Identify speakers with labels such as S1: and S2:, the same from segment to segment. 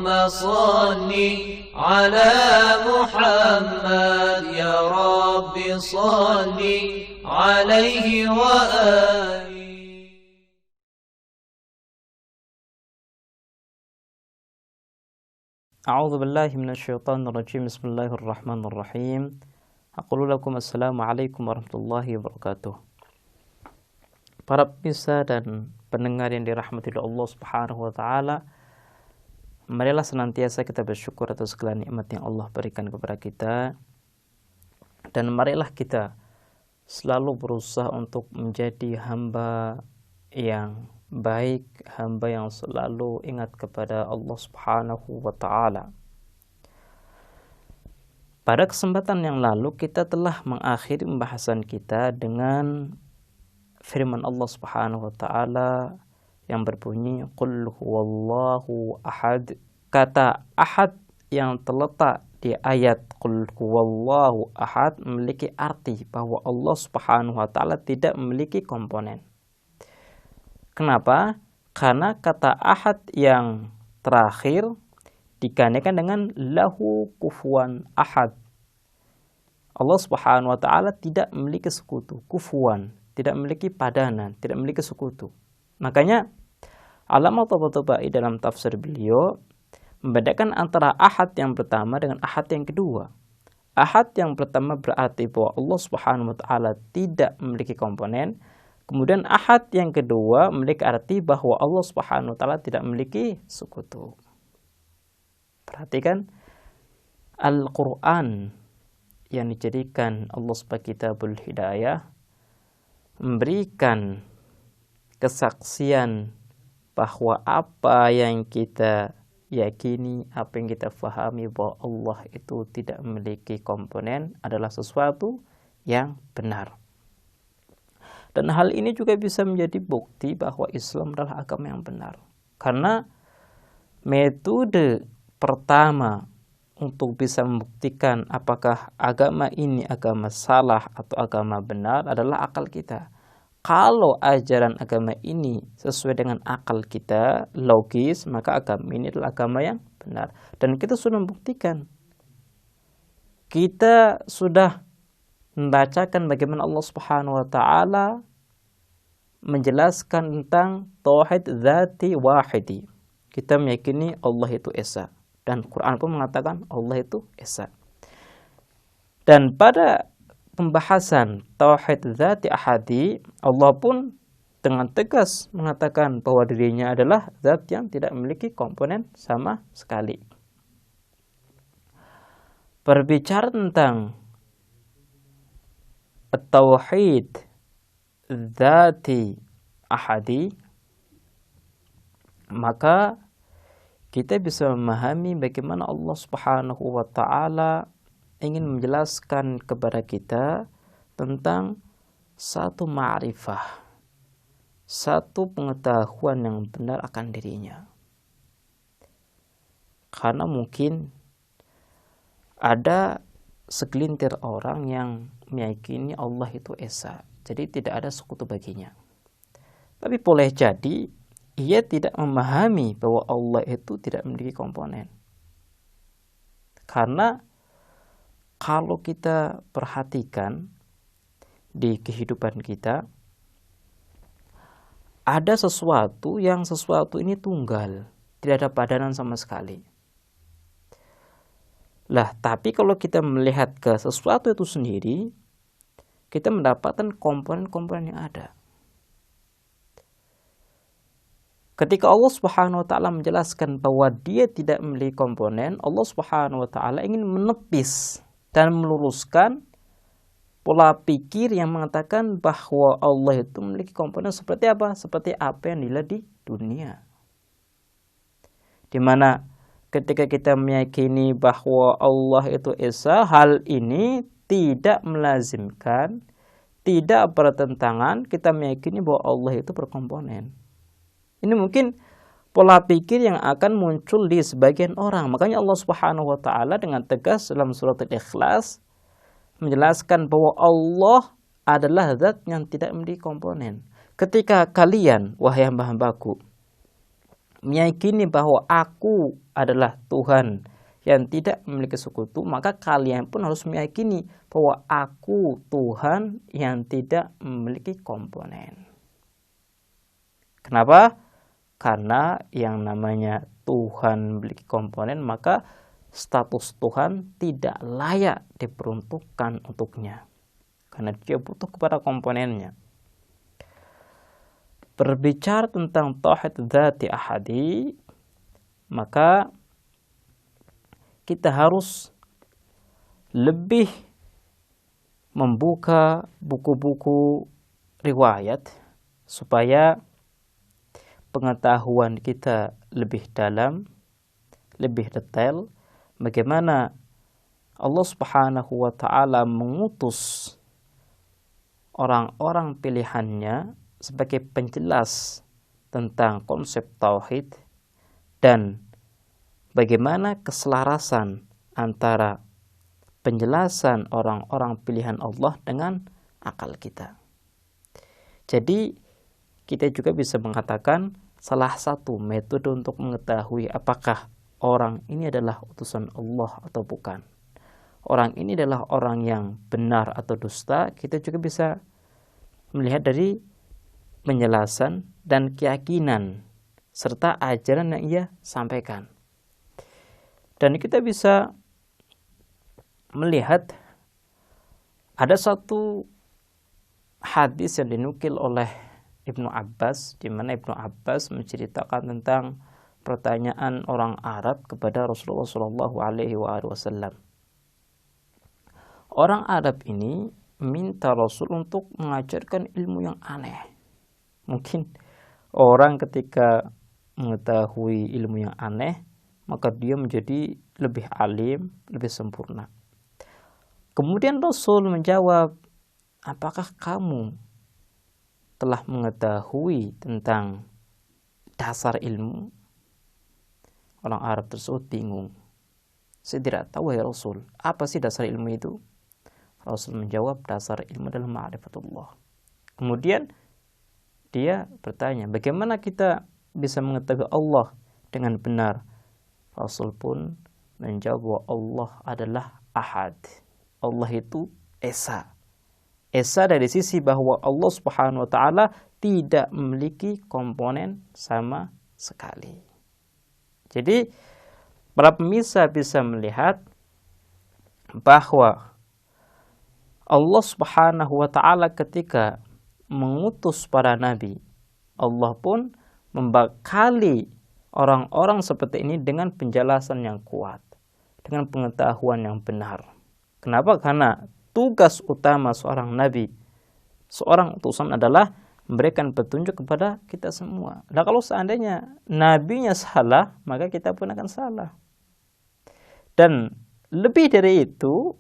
S1: صل على محمد يا رب صل عليه وآله.
S2: أعوذ بالله من الشيطان الرجيم. بسم الله الرحمن الرحيم. أقول لكم السلام عليكم warahmatullahi wabarakatuh. Para pemirsa dan pendengar yang dirahmati oleh Allah Subhanahu wa taala, marilah senantiasa kita bersyukur atas segala nikmat yang Allah berikan kepada kita, dan marilah kita selalu berusaha untuk menjadi hamba yang baik, hamba yang selalu ingat kepada Allah Subhanahu wa taala. Pada kesempatan yang lalu kita telah mengakhiri pembahasan kita dengan firman Allah Subhanahu wa taala yang berbunyi qul huwallahu ahad. Kata ahad yang terletak di ayat qul huwallahu ahad memiliki arti bahwa Allah Subhanahu wa taala tidak memiliki komponen. Kenapa? Karena kata ahad yang terakhir digandakan dengan lahu kufuwan ahad. Allah Subhanahu wa taala tidak memiliki sekutu, kufuwan, tidak memiliki padanan, tidak memiliki sekutu. Makanya Allamah Tabatabai dalam tafsir beliau membedakan antara ahad yang pertama dengan ahad yang kedua. Ahad yang pertama berarti bahwa Allah Subhanahu wa taala tidak memiliki komponen. Kemudian ahad yang kedua memiliki arti bahwa Allah Subhanahu wa taala tidak memiliki sekutu. Perhatikan Al-Qur'an yang dijadikan Allah sebagai kitabul hidayah memberikan kesaksian bahwa apa yang kita yakini, apa yang kita fahami bahwa Allah itu tidak memiliki komponen adalah sesuatu yang benar. Dan hal ini juga bisa menjadi bukti bahwa Islam adalah agama yang benar. Karena metode pertama untuk bisa membuktikan apakah agama ini agama salah atau agama benar adalah akal kita. Kalau ajaran agama ini sesuai dengan akal kita, logis, maka agama ini adalah agama yang benar. Dan kita sudah membuktikan. Kita sudah membacakan bagaimana Allah Subhanahu wa taala menjelaskan tentang tauhid dzati wahidi. Kita meyakini Allah itu esa. Dan Quran pun mengatakan Allah itu esa. Dan pada pembahasan tauhid dzati ahadi, Allah pun dengan tegas mengatakan bahwa dirinya adalah zat yang tidak memiliki komponen sama sekali. Berbicara tentang tauhid dzati ahadi, maka kita bisa memahami bagaimana Allah Subhanahu wa taala ingin menjelaskan kepada kita tentang satu ma'rifah, satu pengetahuan yang benar akan dirinya. Karena mungkin ada segelintir orang yang meyakini Allah itu esa, jadi tidak ada sekutu baginya. Tapi boleh jadi ia tidak memahami bahwa Allah itu tidak memiliki komponen. Karena kalau kita perhatikan di kehidupan kita, ada sesuatu ini tunggal, tidak ada padanan sama sekali. Lah, tapi kalau kita melihat ke sesuatu itu sendiri, kita mendapatkan komponen-komponen yang ada. Ketika Allah Subhanahu wa taala menjelaskan bahwa dia tidak memiliki komponen, Allah Subhanahu wa taala ingin menepis dan meluruskan pola pikir yang mengatakan bahwa Allah itu memiliki komponen seperti apa? Seperti apa yang dilihat di dunia. Di mana ketika kita meyakini bahwa Allah itu esa, hal ini tidak melazimkan, tidak bertentangan kita meyakini bahwa Allah itu berkomponen. Ini mungkin pola pikir yang akan muncul di sebagian orang. Makanya Allah Subhanahu wa taala dengan tegas dalam surat Al-Ikhlas menjelaskan bahwa Allah adalah zat yang tidak memiliki komponen. Ketika kalian, wahai hamba-hambaku, meyakini bahwa aku adalah Tuhan yang tidak memiliki sekutu, maka kalian pun harus meyakini bahwa aku Tuhan yang tidak memiliki komponen. Kenapa? Karena yang namanya Tuhan memiliki komponen, maka status Tuhan tidak layak diperuntukkan untuknya. Karena dia butuh kepada komponennya. Berbicara tentang tauhid dzati ahadi, maka kita harus lebih membuka buku-buku riwayat supaya pengetahuan kita lebih dalam, lebih detail bagaimana Allah Subhanahu wa taala mengutus orang-orang pilihannya sebagai penjelas tentang konsep tauhid dan bagaimana keselarasan antara penjelasan orang-orang pilihan Allah dengan akal kita. Jadi kita juga bisa mengatakan salah satu metode untuk mengetahui apakah orang ini adalah utusan Allah atau bukan, orang ini adalah orang yang benar atau dusta, kita juga bisa melihat dari penjelasan dan keyakinan serta ajaran yang ia sampaikan. Dan kita bisa melihat ada satu hadis yang dinukil oleh Ibnu Abbas, di mana Ibnu Abbas menceritakan tentang pertanyaan orang Arab kepada Rasulullah SAW. Orang Arab ini minta Rasul untuk mengajarkan ilmu yang aneh. Mungkin orang ketika mengetahui ilmu yang aneh, maka dia menjadi lebih alim, lebih sempurna. Kemudian Rasul menjawab, apakah kamu telah mengetahui tentang dasar ilmu? Orang Arab tersebut bingung. Saya tidak tahu ya Rasul, apa sih dasar ilmu itu? Rasul menjawab, dasar ilmu adalah ma'rifatullah. Kemudian dia bertanya, bagaimana kita bisa mengetahui Allah dengan benar? Rasul pun menjawab bahwa Allah adalah ahad. Allah itu esa. Esa dari sisi bahwa Allah Subhanahu wa taala tidak memiliki komponen sama sekali. Jadi para pemirsa bisa melihat bahwa Allah Subhanahu wa taala ketika mengutus para nabi, Allah pun membekali orang-orang seperti ini dengan penjelasan yang kuat, dengan pengetahuan yang benar. Kenapa? Karena tugas utama seorang nabi, seorang utusan adalah memberikan petunjuk kepada kita semua. Nah, kalau seandainya nabinya salah, maka kita pun akan salah. Dan lebih dari itu,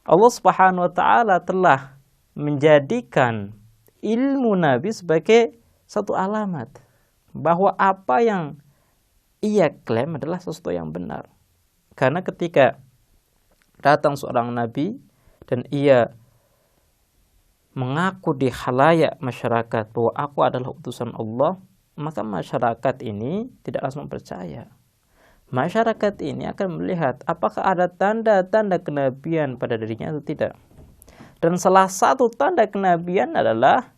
S2: Allah Subhanahu wa taala telah menjadikan ilmu nabi sebagai satu alamat bahwa apa yang ia klaim adalah sesuatu yang benar. Karena ketika datang seorang nabi dan ia mengaku di khalayak masyarakat bahwa aku adalah utusan Allah, maka masyarakat ini tidak langsung percaya. Masyarakat ini akan melihat apakah ada tanda-tanda kenabian pada dirinya atau tidak. Dan salah satu tanda kenabian adalah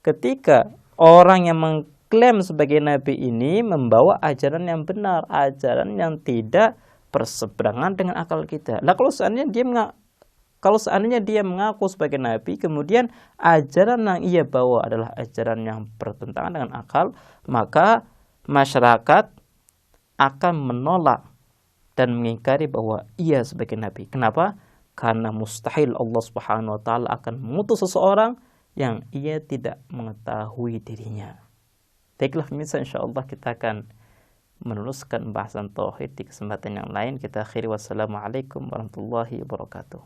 S2: ketika orang yang mengklaim sebagai nabi ini membawa ajaran yang benar, ajaran yang tidak berseberangan dengan akal kita. Nah, kalau seandainya dia mengaku sebagai nabi, kemudian ajaran yang ia bawa adalah ajaran yang bertentangan dengan akal, maka masyarakat akan menolak dan mengingkari bahwa ia sebagai nabi. Kenapa? Karena mustahil Allah Subhanahu wa taala akan mengutus seseorang yang ia tidak mengetahui dirinya. Baiklah pemirsa, insyaallah kita akan meneruskan bahasan tauhid di kesempatan yang lain. Kita akhiri, wassalamualaikum warahmatullahi wabarakatuh.